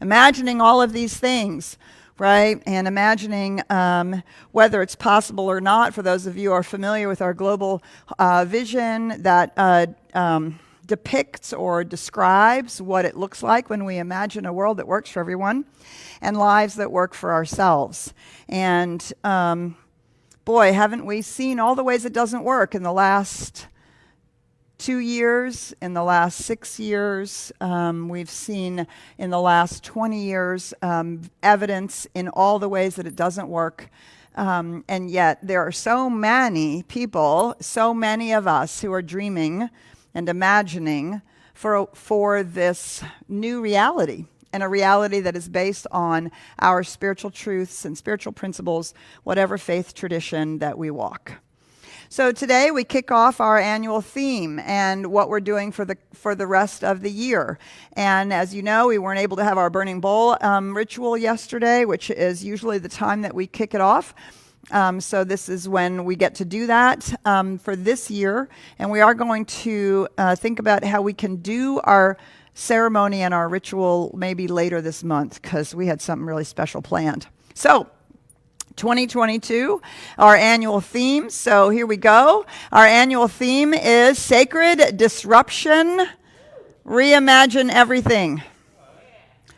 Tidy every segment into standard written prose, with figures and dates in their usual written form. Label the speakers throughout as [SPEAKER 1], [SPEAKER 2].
[SPEAKER 1] Imagining all of these things, right? And imagining whether it's possible or not, for those of you who are familiar with our global vision that depicts or describes what it looks like when we imagine a world that works for everyone and lives that work for ourselves. And boy, haven't we seen all the ways it doesn't work in the last 2 years, in the last 6 years. We've seen in the last 20 years evidence in all the ways that it doesn't work. And yet there are so many people, so many of us who are dreaming and imagining for this new reality, and a reality that is based on our spiritual truths and spiritual principles, whatever faith tradition that we walk. So today we kick off our annual theme and what we're doing for the rest of the year. And as you know, we weren't able to have our burning bowl ritual yesterday, which is usually the time that we kick it off. So this is when we get to do that for this year. And we are going to think about how we can do our ceremony and our ritual maybe later this month, because we had something really special planned. So 2022, our annual theme. So here we go. Our annual theme is Sacred Disruption, Reimagine Everything.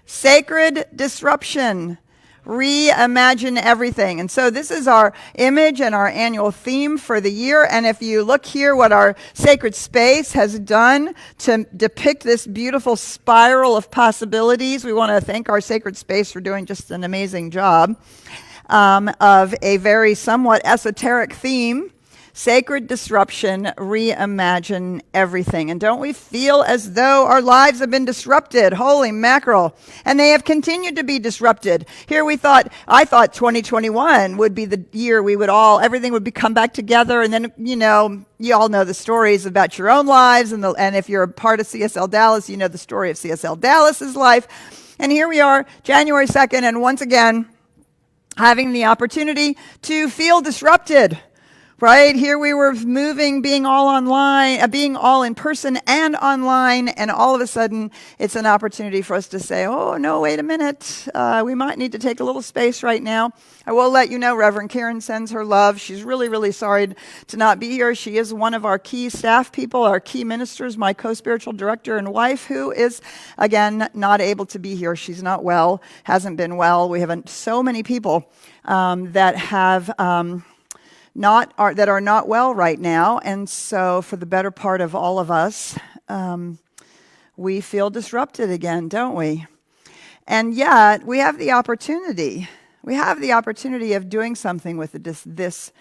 [SPEAKER 1] Sacred Disruption, Reimagine Everything. And so this is our image and our annual theme for the year. And if you look here, what our sacred space has done to depict this beautiful spiral of possibilities, we want to thank our sacred space for doing just an amazing job of a very somewhat esoteric theme. Sacred disruption, reimagine everything. And don't we feel as though our lives have been disrupted? Holy mackerel. And they have continued to be disrupted. Here I thought 2021 would be the year everything would come back together. And then, you all know the stories about your own lives. And if you're a part of CSLDallas, you know the story of CSLDallas's life. And here we are, January 2nd, and once again, having the opportunity to feel disrupted. Right? Here we were moving, being all online, being all in person and online, and all of a sudden it's an opportunity for us to say, oh, no, wait a minute. We might need to take a little space right now. I will let you know, Reverend Karen sends her love. She's really, really sorry to not be here. She is one of our key staff people, our key ministers, my co-spiritual director and wife, who is, again, not able to be here. She's not well, hasn't been well. We have so many people that have... that are not well right now, and so for the better part of all of us, we feel disrupted again, don't we? And yet, we have the opportunity. We have the opportunity of doing something with this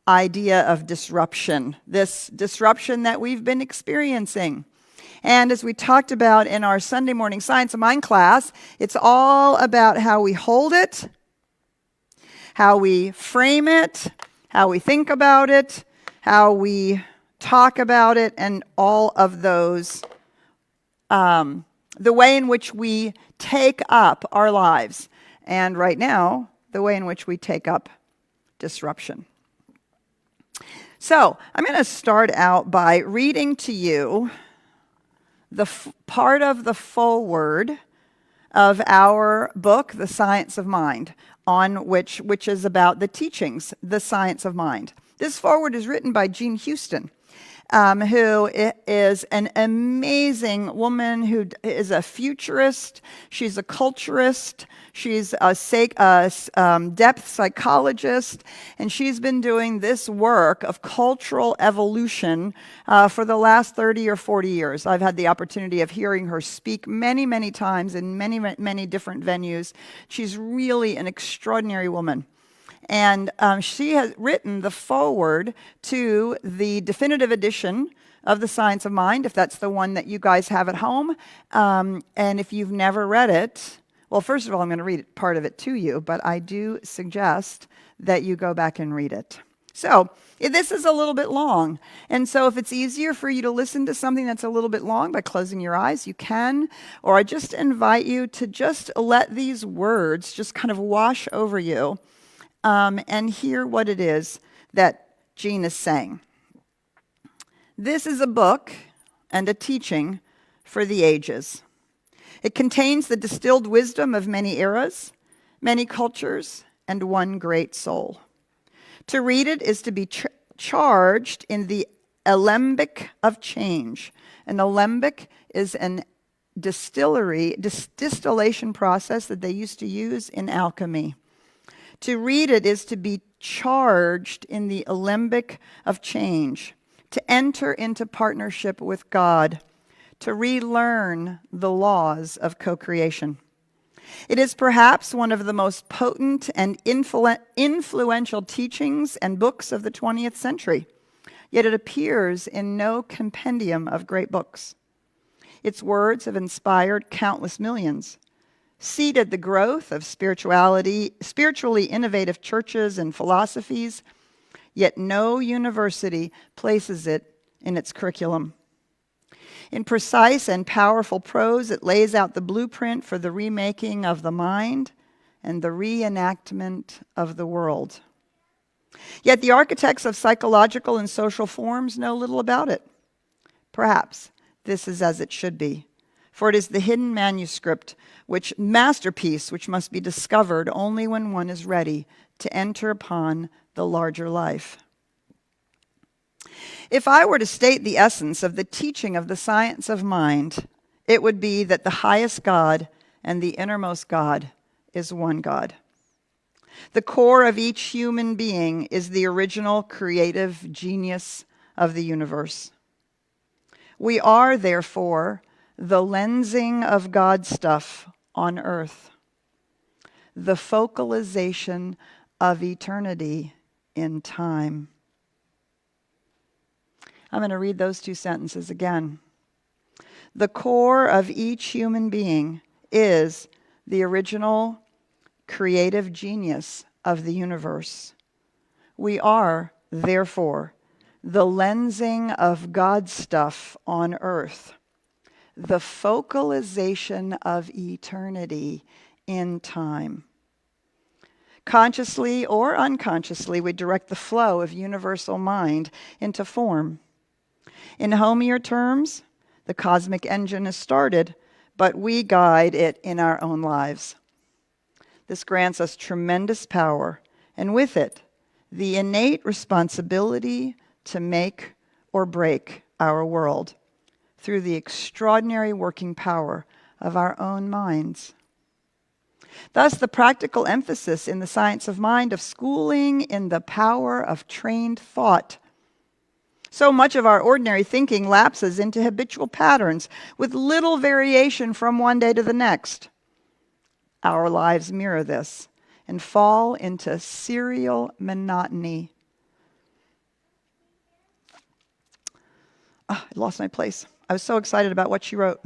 [SPEAKER 1] idea of disruption, this disruption that we've been experiencing. And as we talked about in our Sunday morning Science of Mind class, it's all about how we hold it, how we frame it, how we think about it, how we talk about it, and all of those, the way in which we take up our lives. And right now, the way in which we take up disruption. So, I'm going to start out by reading to you the part of the foreword of our book, The Science of Mind, which is about the teachings, The Science of Mind. This foreword is written by Jean Houston, who is an amazing woman who is a futurist. She's a culturist. She's a depth psychologist, and she's been doing this work of cultural evolution for the last 30 or 40 years. I've had the opportunity of hearing her speak many, many times in many, many different venues. She's really an extraordinary woman. And she has written the foreword to the definitive edition of The Science of Mind, if that's the one that you guys have at home. And if you've never read it, well, first of all, I'm going to read part of it to you, but I do suggest that you go back and read it. So this is a little bit long. And so if it's easier for you to listen to something that's a little bit long by closing your eyes, you can. Or I just invite you to just let these words just kind of wash over you and hear what it is that Jean is saying. This is a book and a teaching for the ages. It contains the distilled wisdom of many eras, many cultures, and one great soul. To read it is to be charged in the alembic of change. An alembic is an distillation process that they used to use in alchemy. To read it is to be charged in the alembic of change, to enter into partnership with God, to relearn the laws of co-creation. It is perhaps one of the most potent and influential teachings and books of the 20th century, yet it appears in no compendium of great books. Its words have inspired countless millions, seeded the growth of spiritually innovative churches and philosophies, yet no university places it in its curriculum. In precise and powerful prose, it lays out the blueprint for the remaking of the mind and the reenactment of the world. Yet the architects of psychological and social forms know little about it. Perhaps this is as it should be, for it is the hidden masterpiece which must be discovered only when one is ready to enter upon the larger life. If I were to state the essence of the teaching of the science of mind, it would be that the highest God and the innermost God is one God. The core of each human being is the original creative genius of the universe. We are, therefore, the lensing of God stuff on earth, the focalization of eternity in time. I'm going to read those two sentences again. The core of each human being is the original creative genius of the universe. We are, therefore, the lensing of God's stuff on earth, the focalization of eternity in time. Consciously or unconsciously, we direct the flow of universal mind into form. In homier terms, the cosmic engine is started, but we guide it in our own lives. This grants us tremendous power, and with it, the innate responsibility to make or break our world through the extraordinary working power of our own minds. Thus, the practical emphasis in the science of mind of schooling in the power of trained thought. So much of our ordinary thinking lapses into habitual patterns with little variation from one day to the next. Our lives mirror this and fall into serial monotony. I lost my place. I was so excited about what she wrote.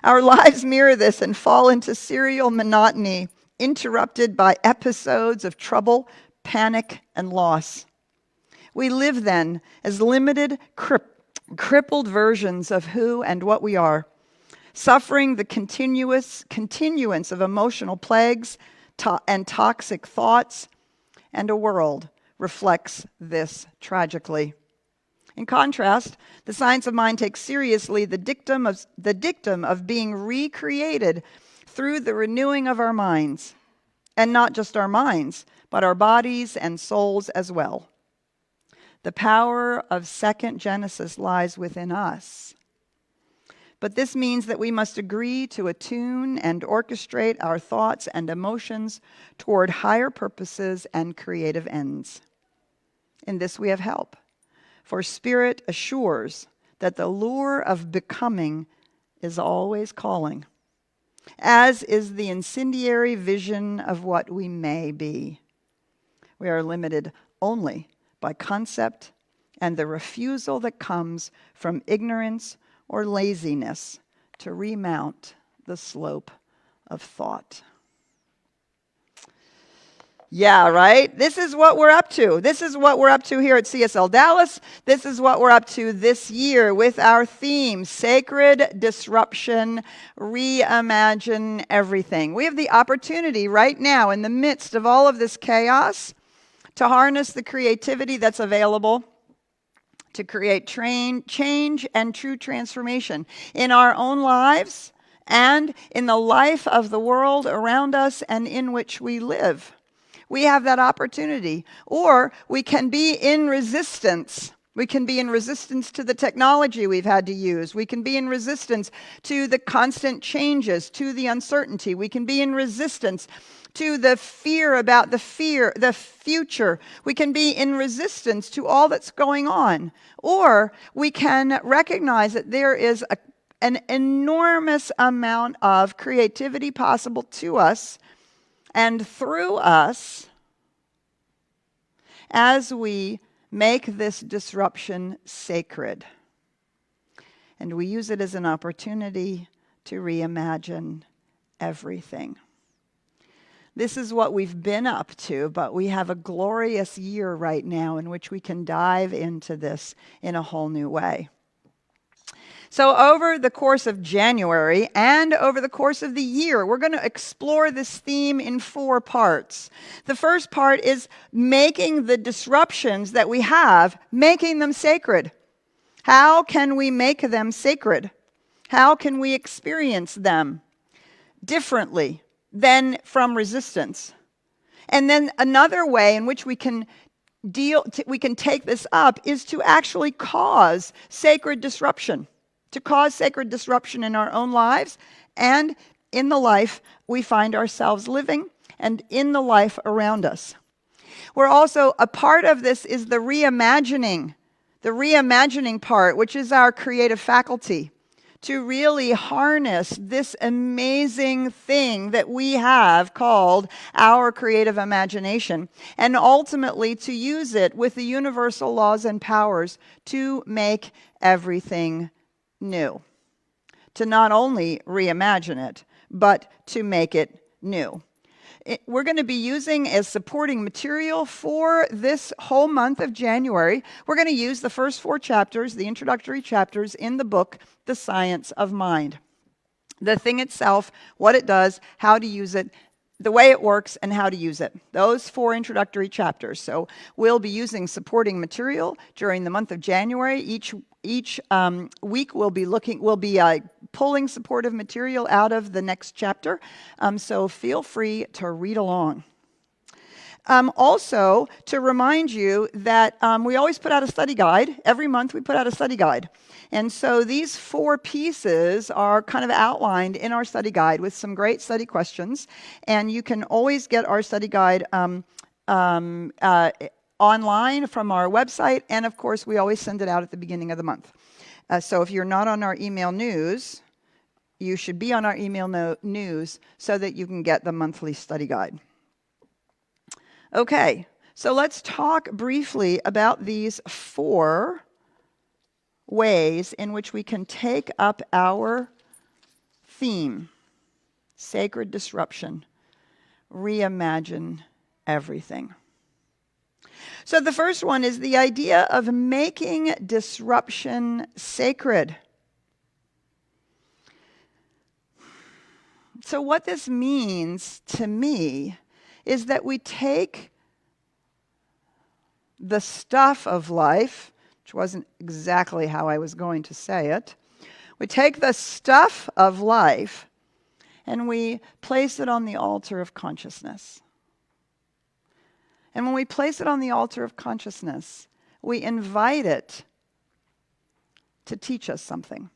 [SPEAKER 1] Our lives mirror this and fall into serial monotony, interrupted by episodes of trouble, panic, and loss. We live then as limited, crippled versions of who and what we are, suffering the continuance of emotional plagues and toxic thoughts, and a world reflects this tragically. In contrast, the science of mind takes seriously the dictum of being recreated through the renewing of our minds, and not just our minds, but our bodies and souls as well. The power of second Genesis lies within us. But this means that we must agree to attune and orchestrate our thoughts and emotions toward higher purposes and creative ends. In this we have help, for Spirit assures that the lure of becoming is always calling, as is the incendiary vision of what we may be. We are limited only by concept and the refusal that comes from ignorance or laziness to remount the slope of thought. Yeah, right? This is what we're up to. This is what we're up to here at CSLDallas. This is what we're up to this year with our theme, Sacred Disruption, Reimagine Everything. We have the opportunity right now in the midst of all of this chaos to harness the creativity that's available to create change and true transformation in our own lives and in the life of the world around us and in which we live. We have that opportunity. Or we can be in resistance. We can be in resistance to the technology we've had to use. We can be in resistance to the constant changes, to the uncertainty. We can be in resistance to the fear about the future. We can be in resistance to all that's going on. Or we can recognize that there is an enormous amount of creativity possible to us and through us as we make this disruption sacred. And we use it as an opportunity to reimagine everything. This is what we've been up to, but we have a glorious year right now in which we can dive into this in a whole new way. So over the course of January and over the course of the year, we're going to explore this theme in 4 parts. The first part is making the disruptions that we have, making them sacred. How can we make them sacred? How can we experience them differently than from resistance? And then another way in which we can take this up is to actually cause sacred disruption. To cause sacred disruption in our own lives and in the life we find ourselves living and in the life around us. We're also, a part of this is the reimagining part, which is our creative faculty, to really harness this amazing thing that we have called our creative imagination, and ultimately to use it with the universal laws and powers to make everything new. To not only reimagine it, but to make it new. We're going to be using as supporting material for this whole month of January. We're going to use the first 4 chapters, the introductory chapters in the book, The Science of Mind. The thing itself, what it does, how to use it, the way it works, and how to use it. Those 4 introductory chapters. So we'll be using supporting material during the month of January. Each week we'll be pulling supportive material out of the next chapter. So feel free to read along. Also, to remind you that we always put out a study guide. Every month we put out a study guide. And so these 4 pieces are kind of outlined in our study guide with some great study questions. And you can always get our study guide online from our website. And of course, we always send it out at the beginning of the month. So if you're not on our email news, you should be on our email news so that you can get the monthly study guide. Okay, so let's talk briefly about these 4 ways in which we can take up our theme, sacred disruption, reimagine everything. So the first one is the idea of making disruption sacred. So what this means to me is that we take the stuff of life, which wasn't exactly how I was going to say it. We take the stuff of life and we place it on the altar of consciousness. And when we place it on the altar of consciousness, we invite it to teach us something,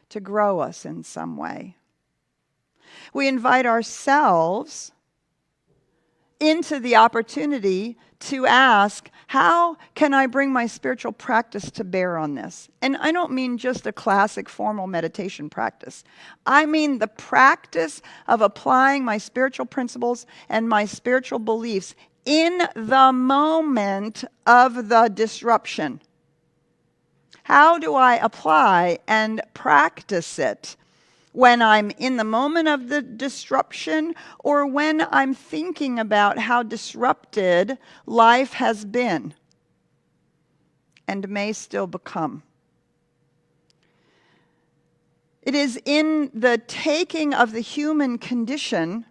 [SPEAKER 1] to grow us in some way. We invite ourselves into the opportunity to ask, how can I bring my spiritual practice to bear on this? And I don't mean just a classic formal meditation practice. I mean the practice of applying my spiritual principles and my spiritual beliefs in the moment of the disruption. How do I apply and practice it? When I'm in the moment of the disruption, or when I'm thinking about how disrupted life has been and may still become. It is in the taking of the human condition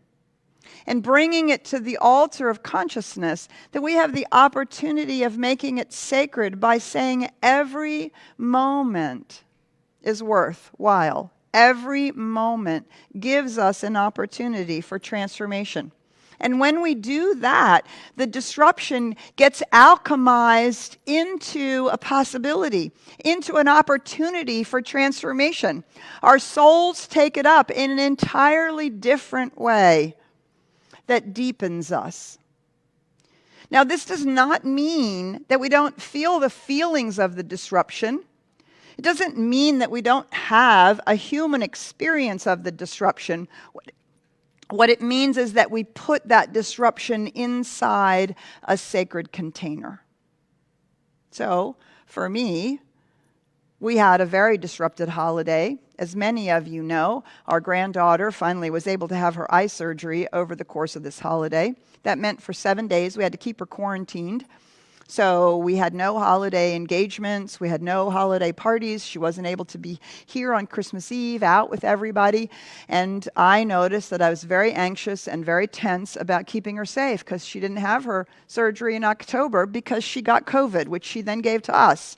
[SPEAKER 1] and bringing it to the altar of consciousness that we have the opportunity of making it sacred by saying every moment is worthwhile. every moment gives us an opportunity for transformation. And when we do that, the disruption gets alchemized into a possibility, into an opportunity for transformation. Our souls take it up in an entirely different way that deepens us. Now, this does not mean that we don't feel the feelings of the disruption. It doesn't mean that we don't have a human experience of the disruption. What it means is that we put that disruption inside a sacred container. So, for me, we had a very disrupted holiday. As many of you know, our granddaughter finally was able to have her eye surgery over the course of this holiday. That meant for 7 days we had to keep her quarantined. So we had no holiday engagements, we had no holiday parties. She wasn't able to be here on Christmas Eve out with everybody. And I noticed that I was very anxious and very tense about keeping her safe because she didn't have her surgery in October because she got COVID, which she then gave to us.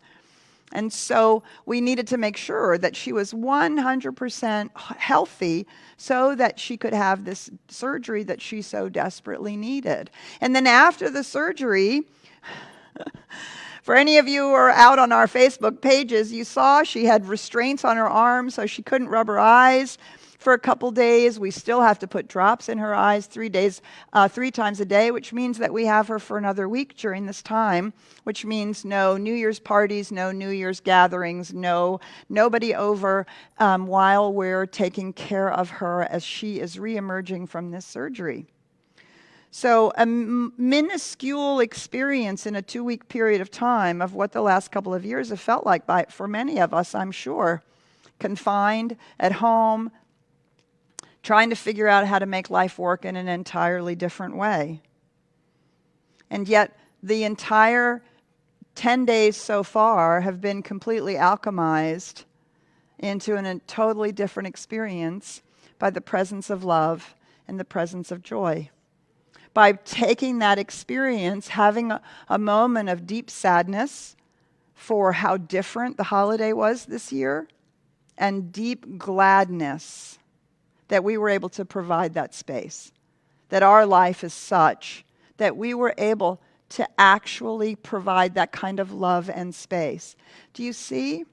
[SPEAKER 1] And so we needed to make sure that she was 100% healthy so that she could have this surgery that she so desperately needed. And then after the surgery, for any of you who are out on our Facebook pages, you saw she had restraints on her arms, so she couldn't rub her eyes for a couple days. We still have to put drops in her eyes 3 times a day, which means that we have her for another week during this time, which means no New Year's parties, no New Year's gatherings, nobody over while we're taking care of her as she is reemerging from this surgery. So a minuscule experience in a 2-week period of time of what the last couple of years have felt like for many of us, I'm sure. Confined at home, trying to figure out how to make life work in an entirely different way. And yet the entire 10 days so far have been completely alchemized into a totally different experience by the presence of love and the presence of joy. By taking that experience, having a moment of deep sadness for how different the holiday was this year, and deep gladness that we were able to provide that space, that our life is such that we were able to actually provide that kind of love and space. Do you see?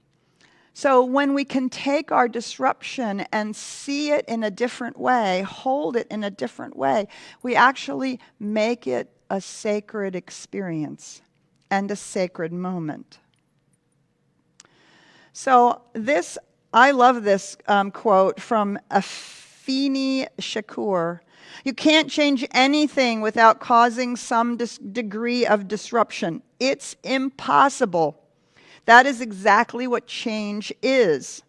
[SPEAKER 1] So when we can take our disruption and see it in a different way, hold it in a different way, we actually make it a sacred experience and a sacred moment. So I love this quote from Afeni Shakur. You can't change anything without causing some degree of disruption. It's impossible. That is exactly what change is.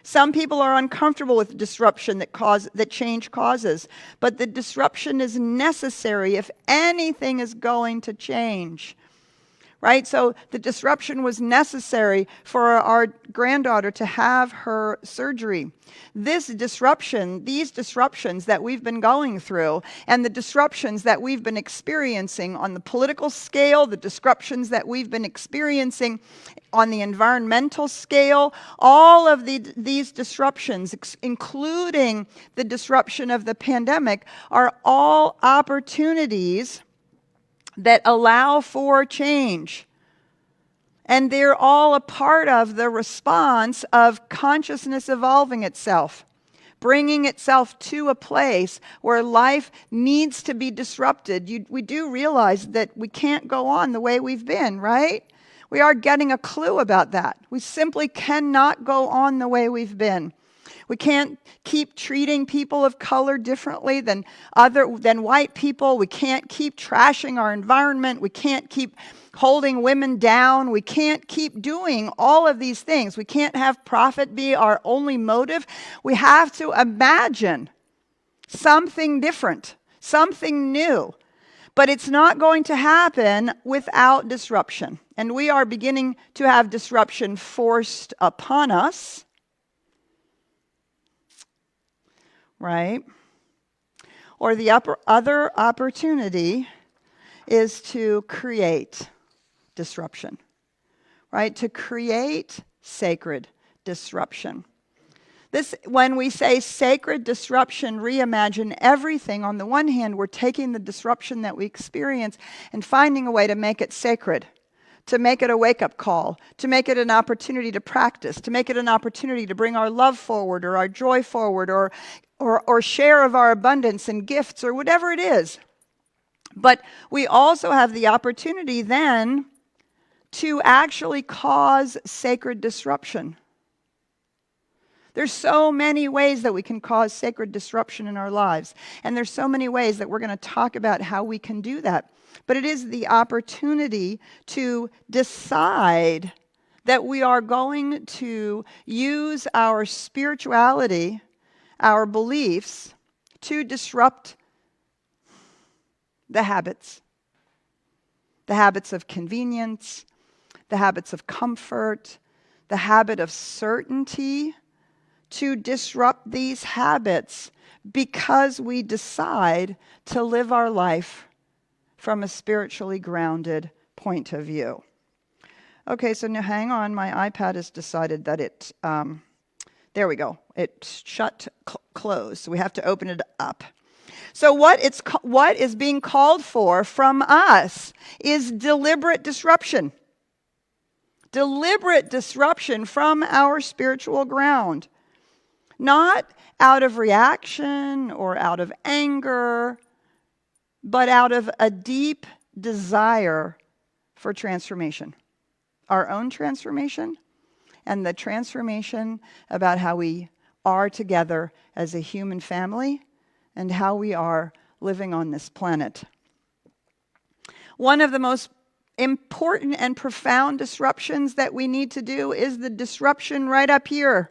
[SPEAKER 1] Some people are uncomfortable with disruption that change causes, but the disruption is necessary if anything is going to change. Right? So the disruption was necessary for our granddaughter to have her surgery. These disruptions that we've been going through, and the disruptions that we've been experiencing on the political scale, the disruptions that we've been experiencing on the environmental scale, all of these disruptions, including the disruption of the pandemic, are all opportunities that allow for change. And they're all a part of the response of consciousness evolving itself, bringing itself to a place where life needs to be disrupted. We do realize that we can't go on the way we've been, right? We are getting a clue about that. We simply cannot go on the way we've been. We can't keep treating people of color differently than white people. We can't keep trashing our environment. We can't keep holding women down. We can't keep doing all of these things. We can't have profit be our only motive. We have to imagine something different, something new. But it's not going to happen without disruption. And we are beginning to have disruption forced upon us. Right? Or the other opportunity is to create disruption, right? To create sacred disruption. When we say sacred disruption, reimagine everything, on the one hand, we're taking the disruption that we experience and finding a way to make it sacred, to make it a wake-up call, to make it an opportunity to practice, to make it an opportunity to bring our love forward or our joy forward or share of our abundance and gifts or whatever it is. But we also have the opportunity then to actually cause sacred disruption. There's so many ways that we can cause sacred disruption in our lives. And there's so many ways that we're going to talk about how we can do that. But it is the opportunity to decide that we are going to use our spirituality, our beliefs, to disrupt the habits of convenience, the habits of comfort, the habit of certainty, to disrupt these habits because we decide to live our life from a spiritually grounded point of view. Okay, so now hang on. My iPad has decided that there we go. It shut closed, so we have to open it up. So what is being called for from us is deliberate disruption. Deliberate disruption from our spiritual ground. Not out of reaction or out of anger, but out of a deep desire for transformation. Our own transformation and the transformation about how we are together as a human family and how we are living on this planet. One of the most important and profound disruptions that we need to do is the disruption right up here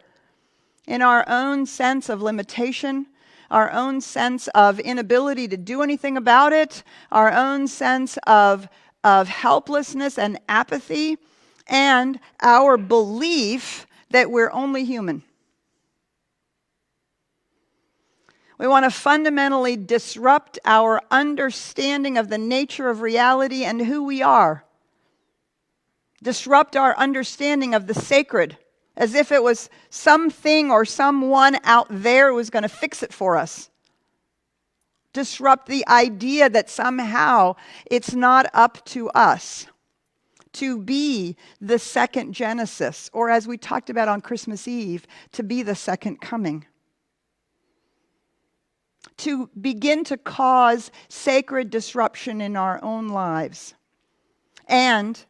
[SPEAKER 1] in our own sense of limitation, our own sense of inability to do anything about it, our own sense of helplessness and apathy, and our belief that we're only human. We want to fundamentally disrupt our understanding of the nature of reality and who we are. Disrupt our understanding of the sacred, as if it was something or someone out there who was going to fix it for us. Disrupt the idea that somehow it's not up to us to be the second Genesis, or as we talked about on Christmas Eve, to be the second coming. To begin to cause sacred disruption in our own lives and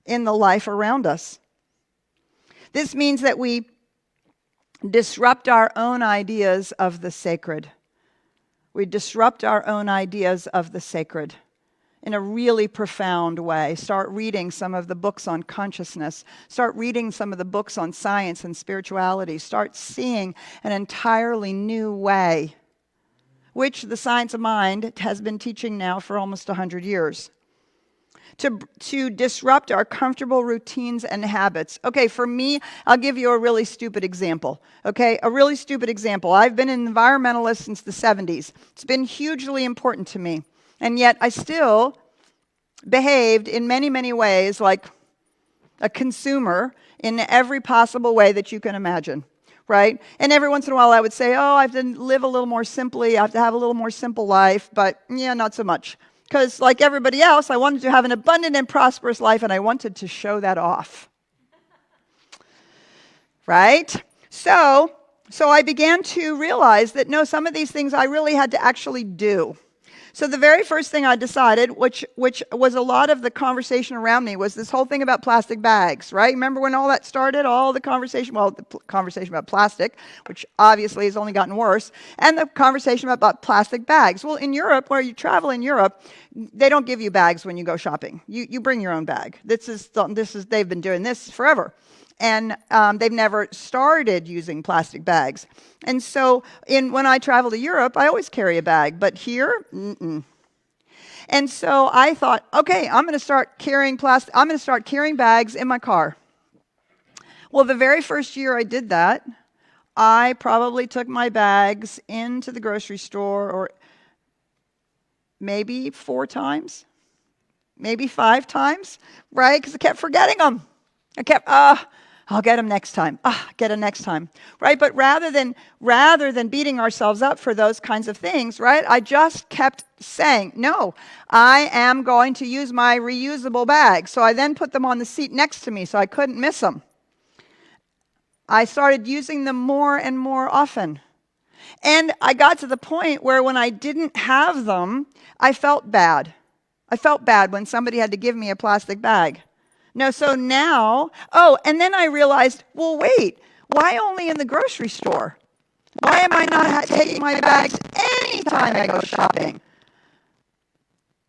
[SPEAKER 1] in the life around us. This means that we disrupt our own ideas of the sacred. We disrupt our own ideas of the sacred in a really profound way. Start reading some of the books on consciousness. Start reading some of the books on science and spirituality. Start seeing an entirely new way, which the science of mind has been teaching now for almost 100 years. To disrupt our comfortable routines and habits. Okay, for me, I'll give you a really stupid example. Okay, a really stupid example. I've been an environmentalist since the 70s. It's been hugely important to me. And yet I still behaved in many, many ways like a consumer in every possible way that you can imagine. Right? And every once in a while I would say, I have to live a little more simply. I have to have a little more simple life. But yeah, not so much. Because like everybody else, I wanted to have an abundant and prosperous life, and I wanted to show that off. Right? So I began to realize that no, some of these things I really had to actually do. So the very first thing I decided, which was a lot of the conversation around me, was this whole thing about plastic bags, right? Remember when all that started? All the conversation, conversation about plastic, which obviously has only gotten worse, and the conversation about plastic bags. Well, in Europe, where you travel in Europe, they don't give you bags when you go shopping. You bring your own bag. They've been doing this forever. And they've never started using plastic bags. And so when I travel to Europe, I always carry a bag. But here, And so I thought, okay, I'm going to start carrying bags in my car. Well, the very first year I did that, I probably took my bags into the grocery store, or maybe 4 times, maybe 5 times, right? Because I kept forgetting them. I'll get them next time. Get them next time, right? But rather than beating ourselves up for those kinds of things, right? I just kept saying, no, I am going to use my reusable bag. So I then put them on the seat next to me so I couldn't miss them. I started using them more and more often. And I got to the point where when I didn't have them, I felt bad. I felt bad when somebody had to give me a plastic bag. No, so now, and then I realized, well, wait, why only in the grocery store? Why am I not taking my bags anytime I go shopping?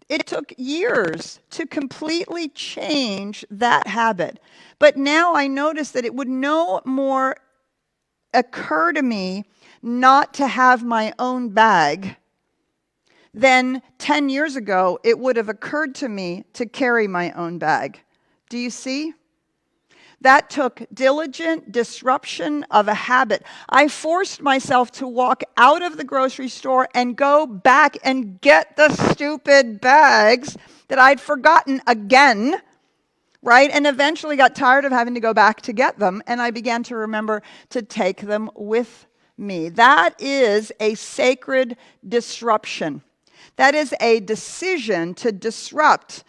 [SPEAKER 1] It took years to completely change that habit. But now I notice that it would no more occur to me not to have my own bag than 10 years ago it would have occurred to me to carry my own bag. Do you see? That took diligent disruption of a habit. I forced myself to walk out of the grocery store and go back and get the stupid bags that I'd forgotten again, right? And eventually got tired of having to go back to get them, and I began to remember to take them with me. That is a sacred disruption. That is a decision to disrupt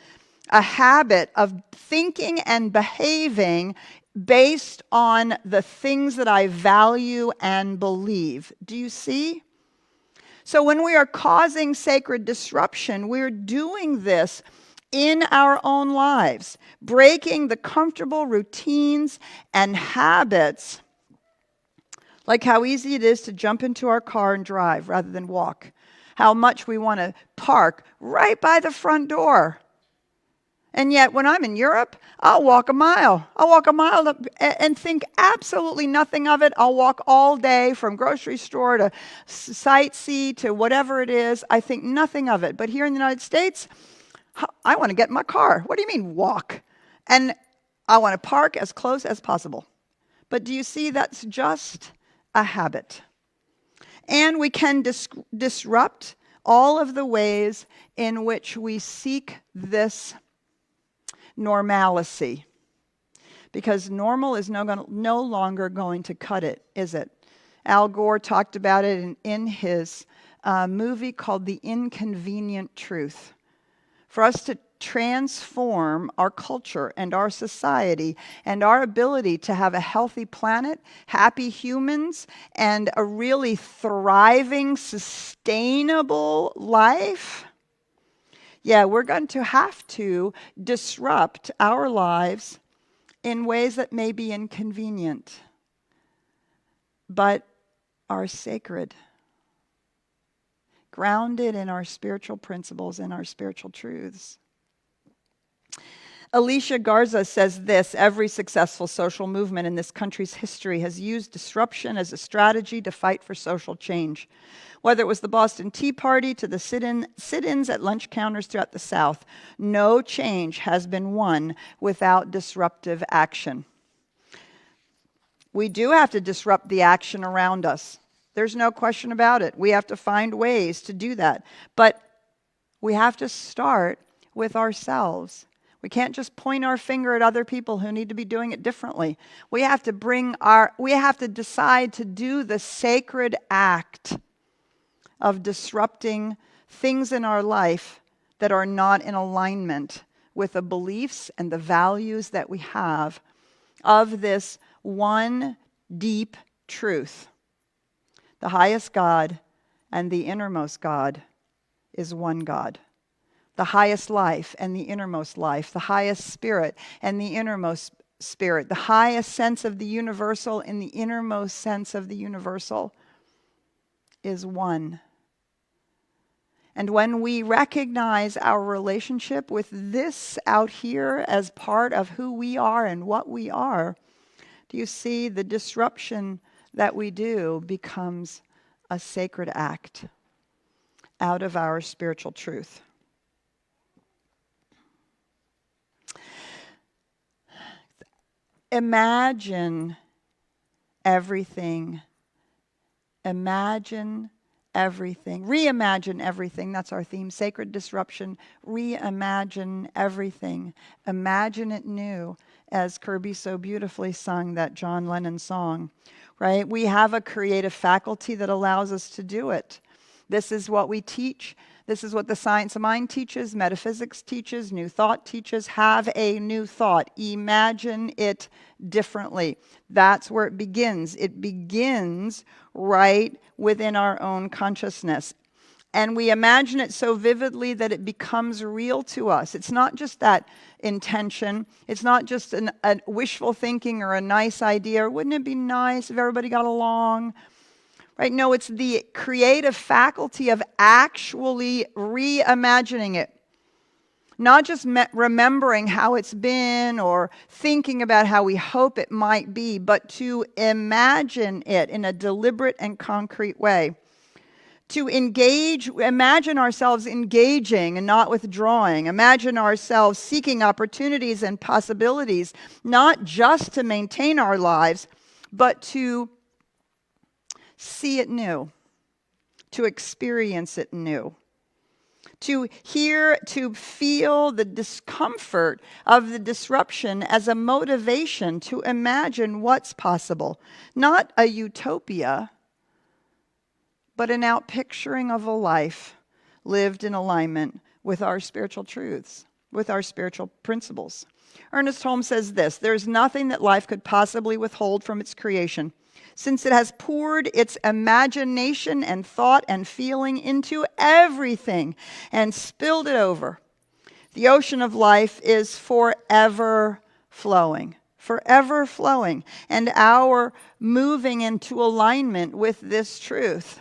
[SPEAKER 1] a habit of thinking and behaving based on the things that I value and believe. Do you see? So when we are causing sacred disruption, we're doing this in our own lives, breaking the comfortable routines and habits, like how easy it is to jump into our car and drive rather than walk, how much we want to park right by the front door. And yet, when I'm in Europe, I'll walk a mile. I'll walk a mile and think absolutely nothing of it. I'll walk all day from grocery store to sightsee to whatever it is. I think nothing of it. But here in the United States, I want to get in my car. What do you mean walk? And I want to park as close as possible. But do you see, that's just a habit. And we can disrupt all of the ways in which we seek this normalcy, because normal is no longer going to cut it, is it? Al Gore talked about it in his movie called The Inconvenient Truth. For us to transform our culture and our society and our ability to have a healthy planet, happy humans, and a really thriving, sustainable life, we're going to have to disrupt our lives in ways that may be inconvenient, but are sacred, grounded in our spiritual principles and our spiritual truths. Alicia Garza says this: every successful social movement in this country's history has used disruption as a strategy to fight for social change. Whether it was the Boston Tea Party to the sit-ins at lunch counters throughout the South, no change has been won without disruptive action. We do have to disrupt the action around us. There's no question about it. We have to find ways to do that. But we have to start with ourselves. We can't just point our finger at other people who need to be doing it differently. We have to decide to do the sacred act of disrupting things in our life that are not in alignment with the beliefs and the values that we have of this one deep truth. The highest God and the innermost God is one God. The highest life and the innermost life, the highest spirit and the innermost spirit, the highest sense of the universal and the innermost sense of the universal is one. And when we recognize our relationship with this out here as part of who we are and what we are, do you see, the disruption that we do becomes a sacred act out of our spiritual truth. Imagine everything everything. Reimagine everything. That's our theme. Sacred disruption. Reimagine everything. Imagine it new, as Kirby so beautifully sung that John Lennon song, right? We have a creative faculty that allows us to do it. This is what we teach. This is what the science of mind teaches, metaphysics teaches, new thought teaches. Have a new thought. Imagine it differently. That's where it begins. It begins right within our own consciousness. And we imagine it so vividly that it becomes real to us. It's not just that intention. It's not just a wishful thinking or a nice idea. Or wouldn't it be nice if everybody got along? Right? No, it's the creative faculty of actually reimagining it. Not just remembering how it's been or thinking about how we hope it might be, but to imagine it in a deliberate and concrete way. To engage, imagine ourselves engaging and not withdrawing. Imagine ourselves seeking opportunities and possibilities, not just to maintain our lives, but to see it new, to experience it new, to hear, to feel the discomfort of the disruption as a motivation to imagine what's possible. Not a utopia, but an outpicturing of a life lived in alignment with our spiritual truths, with our spiritual principles. Ernest Holmes says this: "There's nothing that life could possibly withhold from its creation, since it has poured its imagination and thought and feeling into everything and spilled it over. The ocean of life is forever flowing, and our moving into alignment with this truth."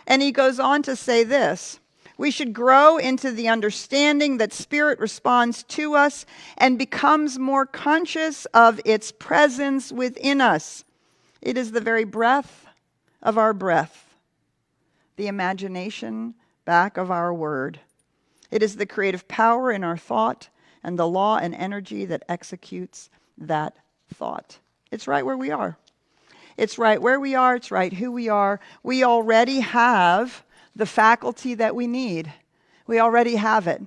[SPEAKER 1] And he goes on to say this: "We should grow into the understanding that spirit responds to us and becomes more conscious of its presence within us. It is the very breath of our breath, the imagination back of our word. It is the creative power in our thought and the law and energy that executes that thought." It's right where we are. It's right where we are. It's right who we are. We already have the faculty that we need. We already have it.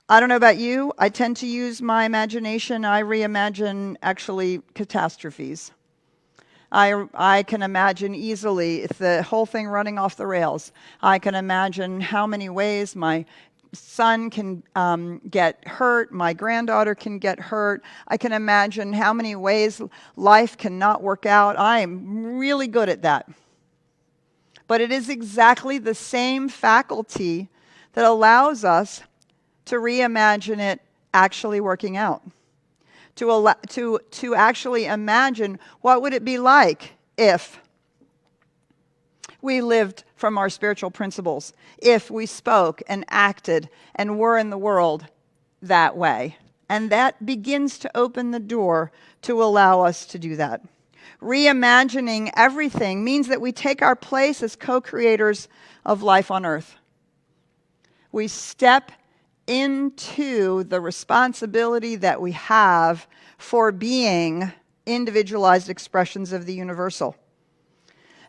[SPEAKER 1] I don't know about you. I tend to use my imagination. I reimagine actually catastrophes. I can imagine easily if the whole thing running off the rails. I can imagine how many ways my son can get hurt, my granddaughter can get hurt. I can imagine how many ways life cannot work out. I am really good at that. But it is exactly the same faculty that allows us to reimagine it actually working out. To actually imagine what would it be like if we lived from our spiritual principles, if we spoke and acted and were in the world that way. And that begins to open the door to allow us to do that. Reimagining everything means that we take our place as co-creators of life on earth. We step into the responsibility that we have for being individualized expressions of the universal.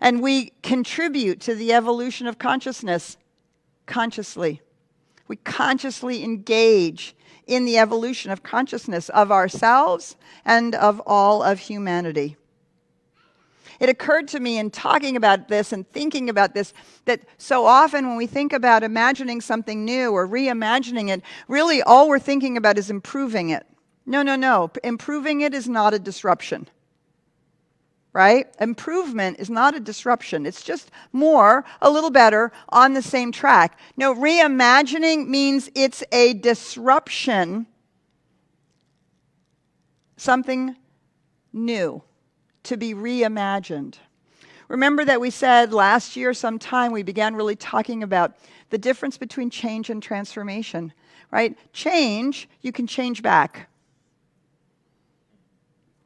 [SPEAKER 1] And we contribute to the evolution of consciousness consciously. We consciously engage in the evolution of consciousness of ourselves and of all of humanity. It occurred to me in talking about this and thinking about this that so often when we think about imagining something new or reimagining it, really all we're thinking about is improving it. No. Improving it is not a disruption. Right? Improvement is not a disruption. It's just more, a little better, on the same track. No, reimagining means it's a disruption, something new, to be reimagined. Remember that we said last year sometime we began really talking about the difference between change and transformation, right? Change, you can change back.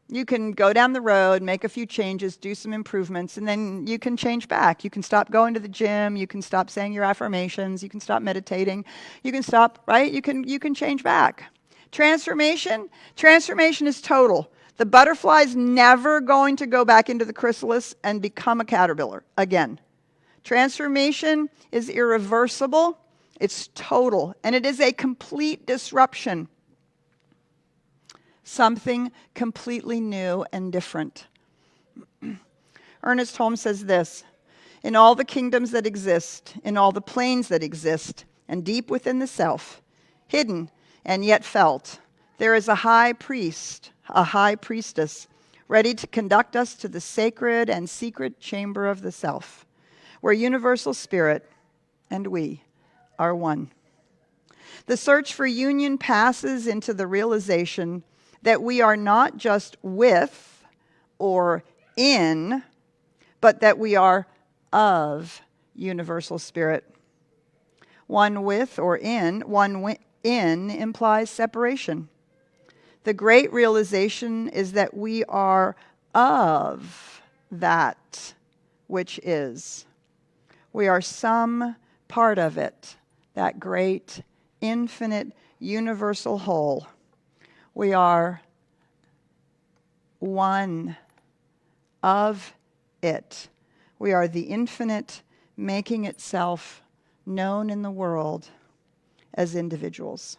[SPEAKER 1] You can go down the road, make a few changes, do some improvements, and then you can change back. You can stop going to the gym. You can stop saying your affirmations. You can stop meditating. You can stop, right? You can change back. Transformation is total. The butterfly's never going to go back into the chrysalis and become a caterpillar again. Transformation is irreversible, it's total, and it is a complete disruption. Something completely new and different. Ernest Holmes says this: in all the kingdoms that exist, in all the planes that exist, and deep within the self, hidden and yet felt, there is a high priest, a high priestess, ready to conduct us to the sacred and secret chamber of the self, where universal spirit and we are one. The search for union passes into the realization that we are not just with or in, but that we are of universal spirit. One with or in, in implies separation. The great realization is that we are of that which is. We are some part of it, that great, infinite, universal whole. We are one of it. We are the infinite making itself known in the world as individuals.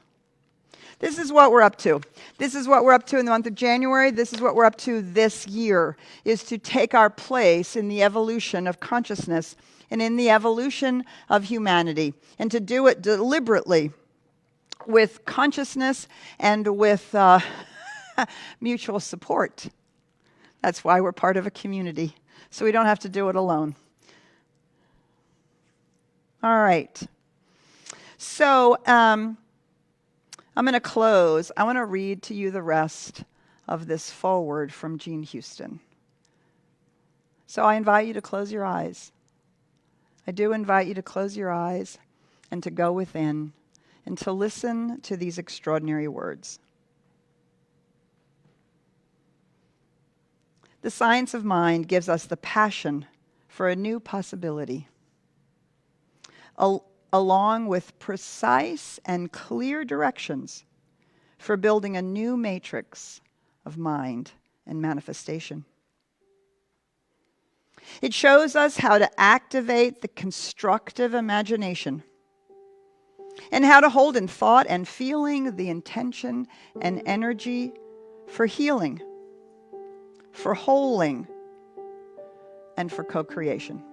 [SPEAKER 1] This is what we're up to. This is what we're up to in the month of January. This is what we're up to this year, is to take our place in the evolution of consciousness and in the evolution of humanity, and to do it deliberately with consciousness and with mutual support. That's why we're part of a community, so we don't have to do it alone. All right. So I'm going to close. I want to read to you the rest of this foreword from Jean Houston. So I invite you to close your eyes. I do invite you to close your eyes and to go within and to listen to these extraordinary words. The science of mind gives us the passion for a new possibility, along with precise and clear directions for building a new matrix of mind and manifestation. It shows us how to activate the constructive imagination and how to hold in thought and feeling the intention and energy for healing, for wholing, and for co-creation.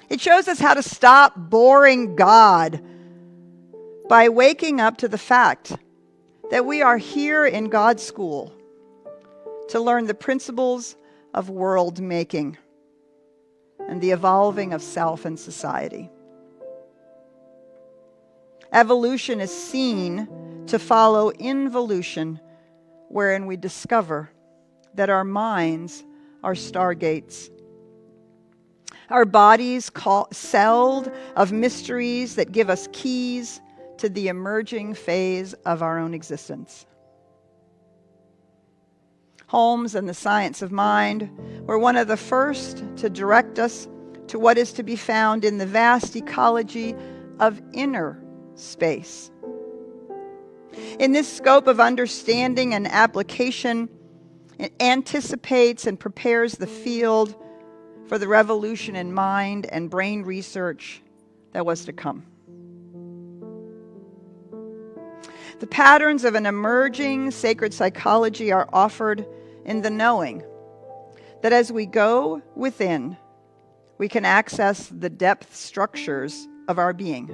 [SPEAKER 1] It shows us how to stop boring God by waking up to the fact that we are here in God's school to learn the principles of world making and the evolving of self and society. Evolution is seen to follow involution, wherein we discover that our minds are stargates. Our bodies celled of mysteries that give us keys to the emerging phase of our own existence. Holmes and the science of mind were one of the first to direct us to what is to be found in the vast ecology of inner space. In this scope of understanding and application, it anticipates and prepares the field for the revolution in mind and brain research that was to come. The patterns of an emerging sacred psychology are offered in the knowing that as we go within, we can access the depth structures of our being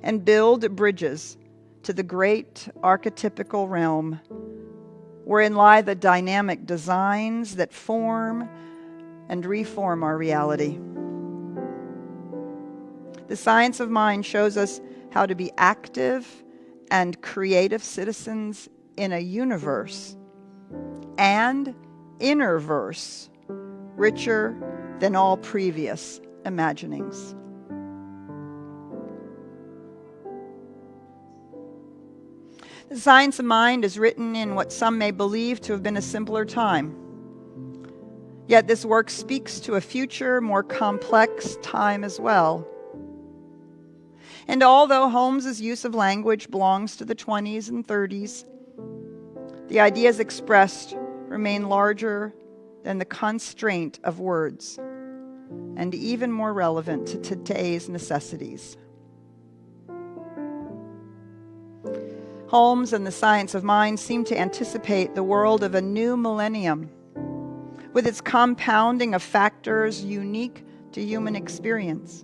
[SPEAKER 1] and build bridges to the great archetypical realm wherein lie the dynamic designs that form and reform our reality. The science of mind shows us how to be active and creative citizens in a universe and innerverse richer than all previous imaginings. The science of mind is written in what some may believe to have been a simpler time. Yet this work speaks to a future, more complex time as well. And although Holmes's use of language belongs to the 20s and 30s, the ideas expressed remain larger than the constraint of words and even more relevant to today's necessities. Holmes and the Science of Mind seem to anticipate the world of a new millennium, with its compounding of factors unique to human experience.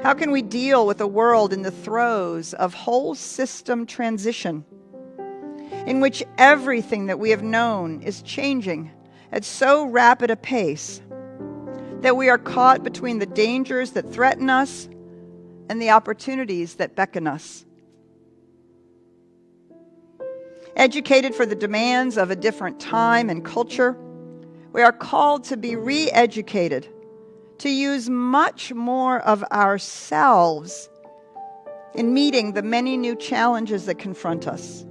[SPEAKER 1] How can we deal with a world in the throes of whole system transition, in which everything that we have known is changing at so rapid a pace that we are caught between the dangers that threaten us and the opportunities that beckon us? Educated for the demands of a different time and culture, we are called to be re-educated, to use much more of ourselves in meeting the many new challenges that confront us.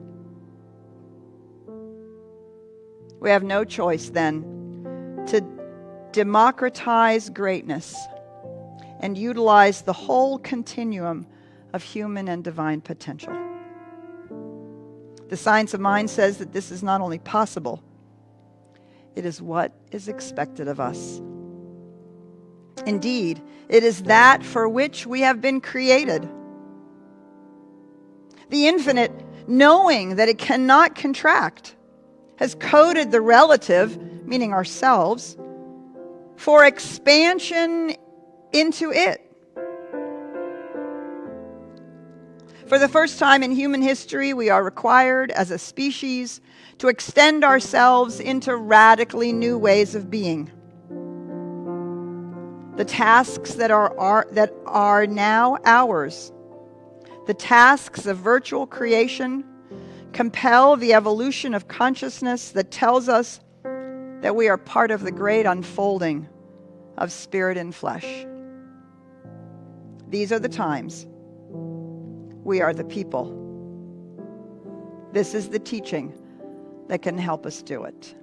[SPEAKER 1] We have no choice then to democratize greatness and utilize the whole continuum of human and divine potential. The Science of Mind says that this is not only possible, it is what is expected of us. Indeed, it is that for which we have been created. The infinite, knowing that it cannot contract, has coded the relative, meaning ourselves, for expansion into it. For the first time in human history, we are required as a species to extend ourselves into radically new ways of being. The tasks that are now ours, the tasks of virtual creation, compel the evolution of consciousness that tells us that we are part of the great unfolding of spirit and flesh. These are the times. We are the people. This is the teaching that can help us do it.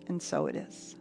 [SPEAKER 1] And so it is.